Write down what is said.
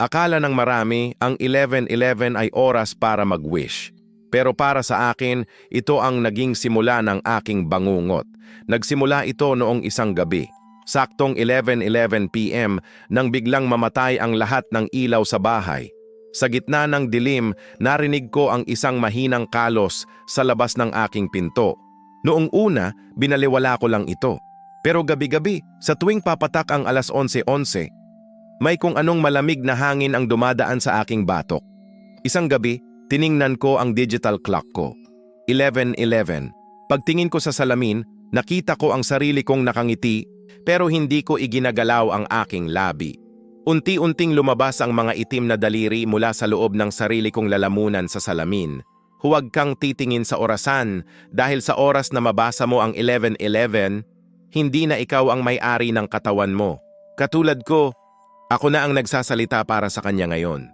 Akala ng marami ang 11:11 ay oras para mag-wish. Pero para sa akin, ito ang naging simula ng aking bangungot. Nagsimula ito noong isang gabi. Saktong 11:11 PM nang biglang mamatay ang lahat ng ilaw sa bahay. Sa gitna ng dilim, narinig ko ang isang mahinang kalos sa labas ng aking pinto. Noong una, binaliwala ko lang ito. Pero gabi-gabi, sa tuwing papatak ang alas 11:11, may kung anong malamig na hangin ang dumadaan sa aking batok. Isang gabi, tiningnan ko ang digital clock ko. 11:11. Pagtingin ko sa salamin, nakita ko ang sarili kong nakangiti pero hindi ko iginagalaw ang aking labi. Unti-unting lumabas ang mga itim na daliri mula sa loob ng sarili kong lalamunan sa salamin. Huwag kang titingin sa orasan dahil sa oras na mabasa mo ang 11:11, hindi na ikaw ang may-ari ng katawan mo. Katulad ko, ako na ang nagsasalita para sa kanya ngayon.